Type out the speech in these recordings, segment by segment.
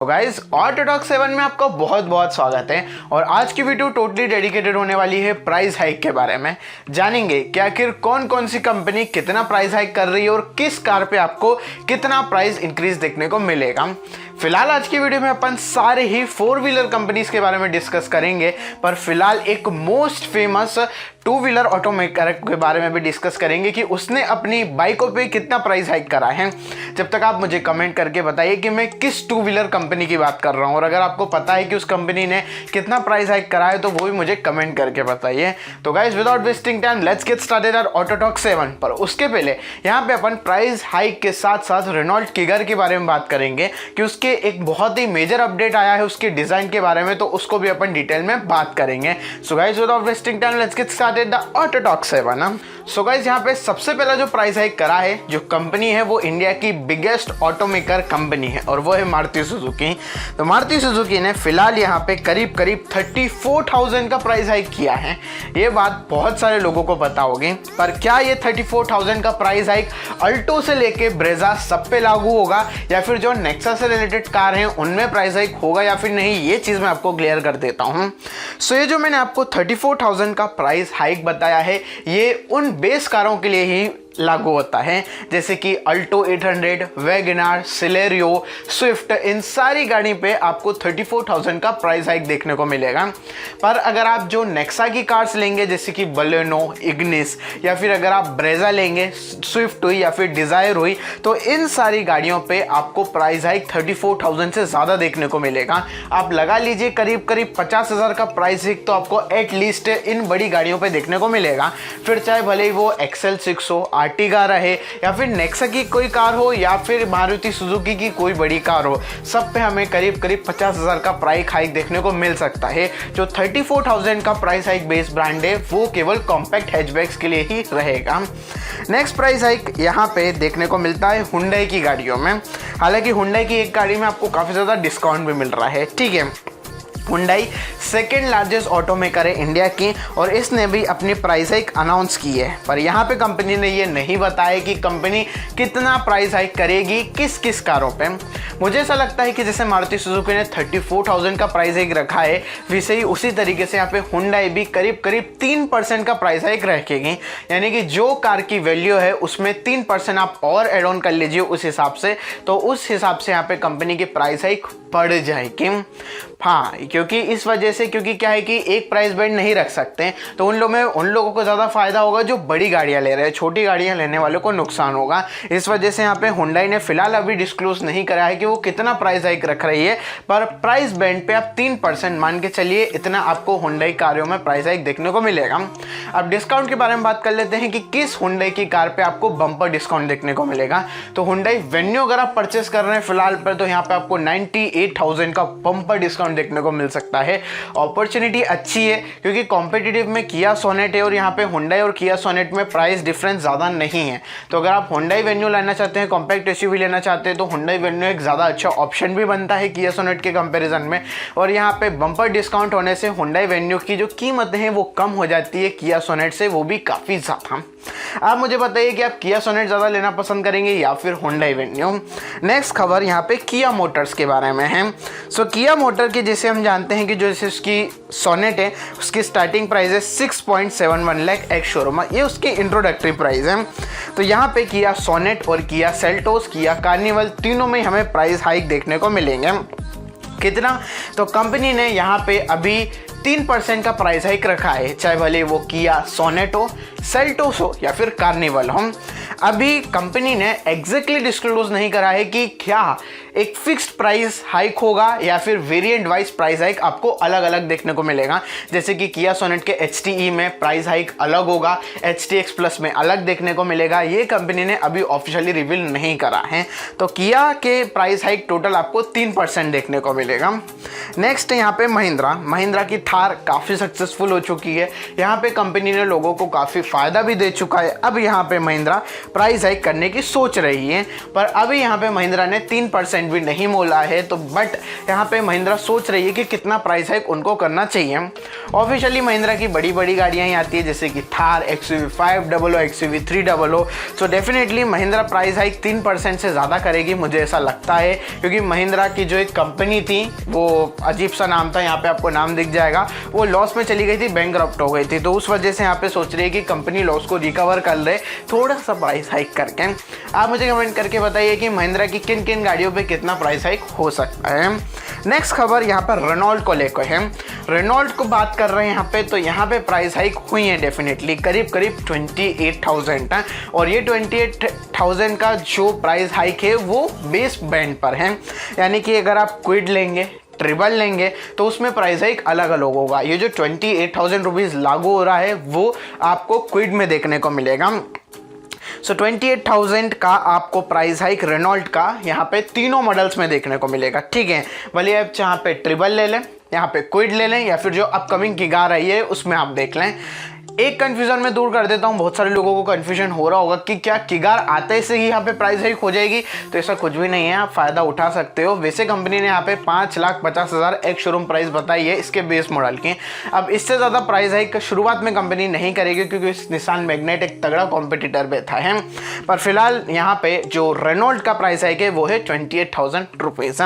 तो गाइस ऑटोटॉक 7 में आपका बहुत बहुत स्वागत है। और आज की वीडियो टोटली डेडिकेटेड होने वाली है प्राइस हाइक के बारे में। जानेंगे कि आखिर कौन कौन सी कंपनी कितना प्राइस हाइक कर रही है और किस कार पे आपको कितना प्राइस इंक्रीज देखने को मिलेगा। फिलहाल आज की वीडियो में अपन सारे ही 4 व्हीलर कंपनीज के बारे में डिस्कस करेंगे, पर फिलहाल एक मोस्ट फेमस 2 व्हीलर ऑटोमेकर के बारे में भी डिस्कस करेंगे कि उसने अपनी बाइकों पे कितना प्राइस हाइक करा है। जब तक आप मुझे कमेंट करके बताइए कि मैं किस 2 व्हीलर कंपनी की बात कर रहा हूँ, और अगर आपको पता है कि उस कंपनी ने कितना प्राइस हाइक करा है तो वो भी मुझे कमेंट करके बताइए। तो guys without wasting time let's get started our auto talk 7। पर उसके पहले यहाँ पे अपन प्राइस हाइक के साथ साथ रेनॉल्ट किगर के बारे में बात करेंगे कि उसके एक बहुत ही मेजर अपडेट आया है उसके डिजाइन के बारे में, तो उसको भी अपन डिटेल में बात करेंगे। So guys without wasting time let's get started the auto talk 7। So guys यहाँ पे सबसे पहला जो प्राइस हाइक करा है जो कंपनी है वो इंडिया की बिगेस्ट ऑटोमेकर कंपनी है और वो है मारुति सुजुकी। तो मारुति सुजुकी ने फिलहाल यहाँ पे करीब 34,000 का प्राइस हाइक किया है। ये बात बहुत सारे लोगों को पता होगी, पर क्या ये 34,000 का प्राइस हाइक अल्टो से लेके ब्रेजा सब पे लागू होगा या फिर जो नेक्सा से रिलेटेड कार हैं उनमें प्राइस हाइक होगा या फिर नहीं, ये चीज़ मैं आपको क्लियर कर देता हूँ। सो ये जो मैंने आपको 34,000 का प्राइस हाइक बताया है ये उन बेस कारों के लिए ही लागू होता है, जैसे कि अल्टो 800, वैगनार, सिलेरियो, स्विफ्ट, इन सारी गाड़ी पे आपको 34,000 का प्राइस हाइक देखने को मिलेगा। पर अगर आप जो नेक्सा की कार्स लेंगे जैसे कि बलेनो, इग्निस, या फिर अगर आप ब्रेजा लेंगे, स्विफ्ट हुई या फिर डिज़ायर हुई, तो इन सारी गाड़ियों पे आपको प्राइस हाइक 34,000 से ज़्यादा देखने को मिलेगा। आप लगा लीजिए करीब 50,000 का प्राइस हाइक तो आपको एटलीस्ट इन बड़ी गाड़ियों पे देखने को मिलेगा। फिर चाहे भले ही वो XL6 हो, आर्टिगा रहे, या फिर नेक्सा की कोई कार हो, या फिर मारुति सुजुकी की कोई बड़ी कार हो, सब पे हमें करीब 50,000 का प्राइस हाइक देखने को मिल सकता है। जो 34,000 का प्राइस हाइक बेस ब्रांड है वो केवल कॉम्पैक्ट हैचबैक्स के लिए ही रहेगा। नेक्स्ट प्राइस हाइक यहाँ पे देखने को मिलता है हुंडई की गाड़ियों में। हालांकि हुंडई की एक गाड़ी में आपको काफ़ी ज़्यादा डिस्काउंट भी मिल रहा है, ठीक है। हुंडई सेकेंड लार्जेस्ट ऑटोमेकर है इंडिया की और इसने भी अपनी प्राइस हाइक अनाउंस की है, पर यहाँ पे कंपनी ने ये नहीं बताया कि कंपनी कितना प्राइस हाइक करेगी किस किस कारों पे। मुझे ऐसा लगता है कि जैसे मारुति सुजुकी ने 34,000 का प्राइस हाइक रखा है, वैसे ही उसी तरीके से यहाँ पे हुंडई भी करीब 3% का प्राइस हाइक रखेगी। यानी कि जो कार की वैल्यू है उसमें 3% आप और एड ऑन कर लीजिए उस हिसाब से, तो उस हिसाब से यहाँ पे कंपनी की प्राइस हाइक बढ़ जाएगी। हाँ, क्योंकि इस वजह से, क्योंकि क्या है कि एक प्राइस बैंड नहीं रख सकते, तो उन लोगों को ज़्यादा फायदा होगा जो बड़ी गाड़ियाँ ले रहे हैं, छोटी गाड़ियाँ लेने वालों को नुकसान होगा। इस वजह से यहाँ पे हुंडई ने फिलहाल अभी डिस्क्लोज नहीं करा है कि वो कितना प्राइस हाइक रख रही है, पर प्राइस बैंड पे आप 3% मान के चलिए, इतना आपको हुंडई कारों में प्राइस हाइक देखने को मिलेगा। अब डिस्काउंट के बारे में बात कर लेते हैं कि किस हुंडई की कार पे आपको बम्पर डिस्काउंट देखने को मिलेगा। तो हुंडई वेन्यू अगर आप परचेस कर रहे हैं फिलहाल पर, तो यहाँ पे आपको 98,000 का बम्पर डिस्काउंट देखने को मिल सकता है। अपॉर्चुनिटी अच्छी है क्योंकि कॉम्पिटिटिव में किया सोनेट है और यहाँ पे हुंडई और किया सोनेट में प्राइस डिफरेंस ज़्यादा नहीं है। तो अगर आप हुंडई वेन्यू लेना चाहते हैं, कॉम्पैक्ट एसयूवी लेना चाहते हैं, तो हुंडई वेन्यू एक ज़्यादा अच्छा ऑप्शन भी बनता है किया सोनेट के कंपैरिजन में। और यहाँ पे बम्पर डिस्काउंट होने से हुंडई वेन्यू की जो कीमतें हैं वो कम हो जाती है किया सोनेट से, वो भी काफ़ी ज़्यादा। आप मुझे बताइए कि आप किया सोनेट ज़्यादा लेना पसंद करेंगे या फिर हुंडई वेन्यू। नेक्स्ट खबर यहाँ पे किया मोटर्स के बारे में है। सो किया मोटर की जैसे हम जानते हैं कि जो जैसे उसकी सोनेट है उसकी स्टार्टिंग प्राइस है 6.71 लाख एक्स शोरूम, ये उसकी इंट्रोडक्टरी प्राइस है। तो यहाँ पे किया सोनेट और किया सेल्टोस, किया कार्निवल, तीनों में हमें प्राइस हाइक देखने को मिलेंगे। कितना? तो कंपनी ने यहाँ पे अभी 3% का प्राइस हाइक रखा है, चाहे भले वो किया सोनेट हो, सेल्टोस हो या फिर कार्निवल हो। अभी कंपनी ने एग्जैक्टली डिस्क्लोज नहीं करा है कि क्या एक फिक्स्ड प्राइस हाइक होगा या फिर वेरिएंट वाइज प्राइस हाइक आपको अलग अलग देखने को मिलेगा। जैसे कि किया सोनेट के HTE में प्राइस हाइक अलग होगा, HTX प्लस में अलग देखने को मिलेगा। ये कंपनी ने अभी ऑफिशियली रिवील नहीं करा है। तो किया के प्राइस हाइक टोटल आपको 3% देखने को मिलेगा। नेक्स्ट यहाँ पे महिंद्रा की थार काफ़ी सक्सेसफुल हो चुकी है। यहाँ पे कंपनी ने लोगों को काफ़ी फ़ायदा भी दे चुका है। अब यहाँ पे महिंद्रा प्राइस हाइक करने की सोच रही है। पर अभी यहाँ पे महिंद्रा ने 3% भी नहीं मोला है, तो बट यहाँ पे महिंद्रा सोच रही है कि कितना प्राइस हाइक उनको करना चाहिए। ऑफिशियली महिंद्रा की बड़ी बड़ी गाड़ियाँ ही आती है जैसे कि Thar, XUV500, XUV300। So definitely Mahindra price hike 3% से ज़्यादा करेगी, मुझे ऐसा लगता है, क्योंकि महिंद्रा की जो एक कंपनी थी वो अजीब सा नाम था, यहाँ पे आपको नाम दिख जाएगा, वो लॉस में चली गई थी, बैंकरप्ट हो गई थी। तो उस वजह से यहाँ पे सोच रही है कि कंपनी लॉस को रिकवर कर ले थोड़ा सा प्राइस हाइक करके। आप मुझे कमेंट करके बताइए कि महिंद्रा की किन किन गाड़ियों पे कितना प्राइस हाइक हो सकता है। नेक्स्ट खबर यहाँ पर रेनॉल्ट को लेकर है। रेनॉल्ट को बात कर रहे हैं यहाँ पे, तो यहाँ पे प्राइस हाइक हुई है डेफिनेटली, करीब 28,000 है। और ये 28,000 का जो प्राइस हाइक है वो बेस बैंड पर है, यानी कि अगर आप क्विड लेंगे, ट्रिबल लेंगे तो उसमें प्राइस हाइक अलग अलग होगा। ये जो 28,000 रुपीज़ लागू हो रहा है वो आपको क्विड में देखने को मिलेगा। सो 28,000 का आपको प्राइस हाइक रेनॉल्ट का यहाँ पे तीनों मॉडल्स में देखने को मिलेगा, ठीक है। भले आप यहाँ पे ट्रिबल ले लें, यहाँ पे क्विड ले लें, या फिर जो अपकमिंग किगार आई है उसमें आप देख लें। एक कंफ्यूजन मैं दूर कर देता हूँ, बहुत सारे लोगों को कंफ्यूजन हो रहा होगा कि क्या किगार आते से ही यहाँ पे प्राइस हाइक हो जाएगी, तो ऐसा कुछ भी नहीं है, आप फ़ायदा उठा सकते हो। वैसे कंपनी ने यहाँ पे 5,50,000 एक शोरूम प्राइस बताई है इसके बेस मॉडल की। अब इससे ज़्यादा प्राइस हाइक शुरुआत में कंपनी नहीं करेगी, क्योंकि निसान मैग्नेट एक तगड़ा कॉम्पिटिटर बैठा है। पर फिलहाल यहाँ पे जो रेनॉल्ट का प्राइस हाइक है वो है 28,000 रुपीज़।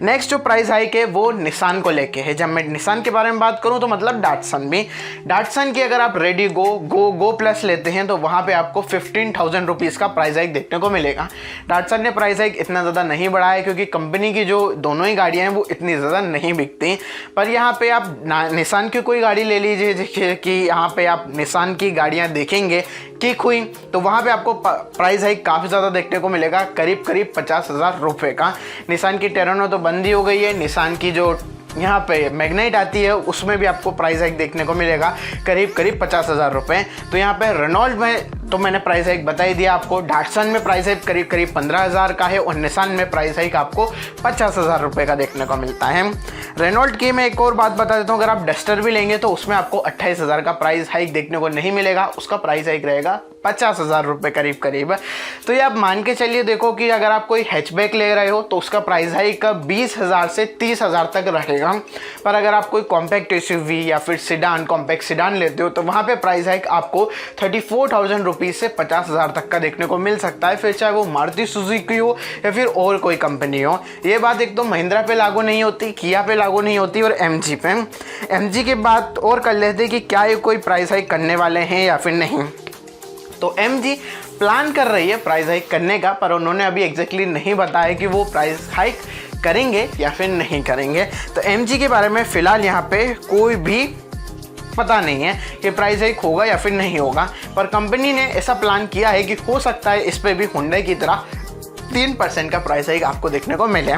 नेक्स्ट जो प्राइस हाइक है वो निसान को लेके है। जब मैं निसान के बारे में बात करूँ तो मतलब डाटसन भी, डाटसन की अगर आप रेडी गो प्लस लेते हैं तो वहाँ पे आपको 15,000 रुपीज़ का प्राइस हाइक देखने को मिलेगा। डाटसन ने प्राइस हाइक इतना ज़्यादा नहीं बढ़ाया, क्योंकि कंपनी की जो दोनों ही गाड़ियाँ हैं वो इतनी ज़्यादा नहीं बिकती। पर यहाँ पे आप निसान की कोई गाड़ी ले लीजिए, जैसे कि यहाँ पे आप निसान की गाड़ियाँ देखेंगे किक हुई, तो वहाँ पे आपको प्राइस हाइक काफ़ी ज़्यादा देखने को मिलेगा, करीब 50,000 रुपये का। निसान की टेरानो तो बंद ही हो गई है, निसान की जो यहाँ पे मैग्नाइट आती है उसमें भी आपको प्राइस हाइक देखने को मिलेगा, करीब 50,000 रुपये। तो यहाँ पे रेनॉल्ट में तो मैंने प्राइस हाइक बता ही दिया आपको, डाटसन में प्राइस हाइक करीब 15,000 का है, और निसान में प्राइस हाइक आपको 50,000 रुपये का देखने को मिलता है। रेनॉल्ट की मैं एक और बात बता देता हूँ, अगर आप डस्टर भी लेंगे तो उसमें आपको 28,000 का प्राइस हाइक देखने को नहीं मिलेगा, उसका प्राइस हाइक रहेगा 50,000 रुपये करीब। तो ये आप मान के चलिए देखो कि अगर आप कोई हैचबैक ले रहे हो तो उसका प्राइस हाइक 20,000 से 30,000 तक रहेगा। पर अगर आप कोई कॉम्पैक्ट एसयूवी या फिर सिडान, कॉम्पैक्ट सिडान लेते हो तो वहाँ पे प्राइस हाइक आपको 34,000 रुपीज़ से 50,000 तक का देखने को मिल सकता है, फिर चाहे वो मारुति सुजुकी हो या फिर और कोई कंपनी हो। ये बात एक तो महिंद्रा पे लागू नहीं होती, किया पे लागू नहीं होती, और एमजी पे। एमजी की बात और कर लेते कि क्या ये कोई प्राइस हाइक करने वाले हैं या फिर नहीं। तो एमजी प्लान कर रही है प्राइस हाइक करने का, पर उन्होंने अभी एग्जैक्टली नहीं बताया कि वो प्राइस हाइक करेंगे या फिर नहीं करेंगे। तो एमजी के बारे में फ़िलहाल यहाँ पे कोई भी पता नहीं है कि प्राइस हाइक होगा या फिर नहीं होगा, पर कंपनी ने ऐसा प्लान किया है कि हो सकता है इस पर भी हुंडई की तरह 3% का प्राइस हाइक आपको देखने को मिले।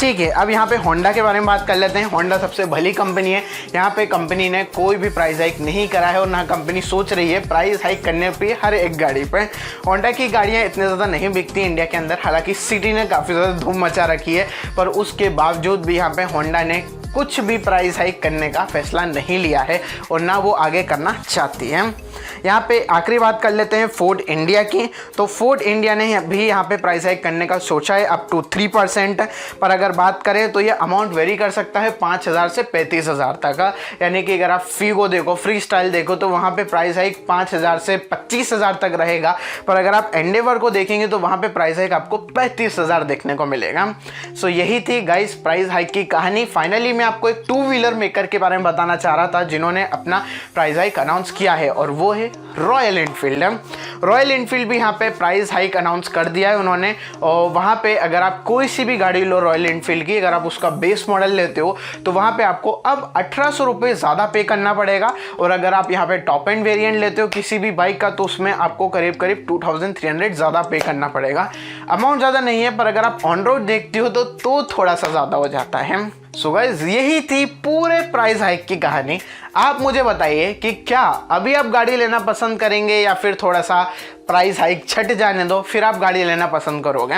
ठीक है, अब यहाँ पे होंडा के बारे में बात कर लेते हैं। होंडा सबसे भली कंपनी है, यहाँ पे कंपनी ने कोई भी प्राइस हाइक नहीं करा है, और ना कंपनी सोच रही है प्राइस हाइक करने पे हर एक गाड़ी पे। होंडा की गाड़ियाँ इतने ज़्यादा नहीं बिकती इंडिया के अंदर, हालांकि सिटी ने काफ़ी ज़्यादा धूम मचा रखी है, पर उसके बावजूद भी यहाँ पे होंडा ने कुछ भी प्राइस हाइक करने का फैसला नहीं लिया है, और ना वो आगे करना चाहती है। यहाँ पे आखिरी बात कर लेते हैं फोर्ड इंडिया की। तो फोर्ड इंडिया ने भी यहाँ पे प्राइस हाइक करने का सोचा है अप टू 3%, पर अगर बात करें तो ये अमाउंट वेरी कर सकता है 5,000 से 35,000 तक का। यानी कि अगर आप फीगो देखो, फ्री स्टाइल देखो, तो वहाँ पे प्राइस हाइक 5,000 से 25,000 तक रहेगा, पर अगर आप एंडेवर को देखेंगे तो वहाँ पे प्राइस हाइक आपको 35,000 देखने को मिलेगा। सो यही थी गाइस प्राइस हाइक की कहानी। फाइनली मैं आपको एक 2 व्हीलर मेकर के बारे में बताना चाह रहा था जिन्होंने अपना प्राइस हाइक अनाउंस किया है, और वो है रॉयल एनफील्ड। रॉयल एनफील्ड भी यहाँ पे प्राइस हाइक अनाउंस कर दिया है उन्होंने, और वहाँ पे अगर आप कोई सी भी गाड़ी लो रॉयल एनफील्ड की, अगर आप उसका बेस मॉडल लेते हो तो वहाँ पे आपको अब 1,800 रुपये ज़्यादा पे करना पड़ेगा, और अगर आप यहाँ पे टॉप एंड वेरिएंट लेते हो किसी भी बाइक का तो उसमें आपको करीब 2,300 ज़्यादा पे करना पड़ेगा। अमाउंट ज़्यादा नहीं है, पर अगर आप ऑन रोड देखते हो तो थोड़ा सा ज़्यादा हो जाता है। सो गाइस यही थी पूरे प्राइस हाइक की कहानी। आप मुझे बताइए कि क्या अभी आप गाड़ी लेना पसंद करेंगे या फिर थोड़ा सा प्राइस हाइक छट जाने दो फिर आप गाड़ी लेना पसंद करोगे।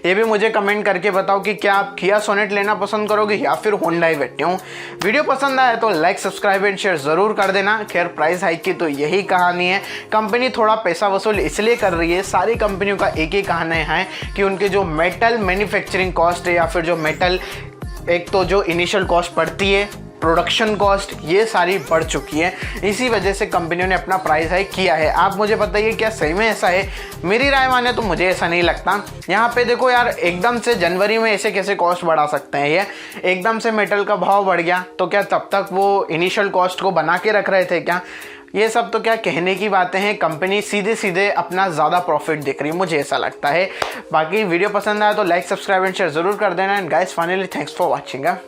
ये भी मुझे कमेंट करके बताओ कि क्या आप किया सोनेट लेना पसंद करोगे या फिर होंडा वेक्टियम। वीडियो पसंद आया तो लाइक सब्सक्राइब एंड शेयर ज़रूर कर देना। खैर प्राइस हाइक की तो यही कहानी है, कंपनी थोड़ा पैसा वसूल इसलिए कर रही है। सारी कंपनियों का एक ही कहानी है कि उनके जो मेटल मैन्युफैक्चरिंग कॉस्ट है या फिर जो मेटल एक तो जो इनिशियल कॉस्ट पड़ती है, प्रोडक्शन कॉस्ट, ये सारी बढ़ चुकी है। इसी वजह से कंपनियों ने अपना प्राइस हाइक किया है। आप मुझे बताइए क्या सही में ऐसा है? मेरी राय माने तो मुझे ऐसा नहीं लगता। यहाँ पे देखो यार, एकदम से जनवरी में ऐसे कैसे कॉस्ट बढ़ा सकते हैं? ये एकदम से मेटल का भाव बढ़ गया तो क्या तब तक वो इनिशियल कॉस्ट को बना के रख रहे थे क्या? ये सब तो क्या कहने की बातें हैं। कंपनी सीधे सीधे अपना ज़्यादा प्रॉफिट देख रही है, मुझे ऐसा लगता है। बाकी वीडियो पसंद आया तो लाइक सब्सक्राइब एंड शेयर ज़रूर कर देना। And guys finally thanks for watching.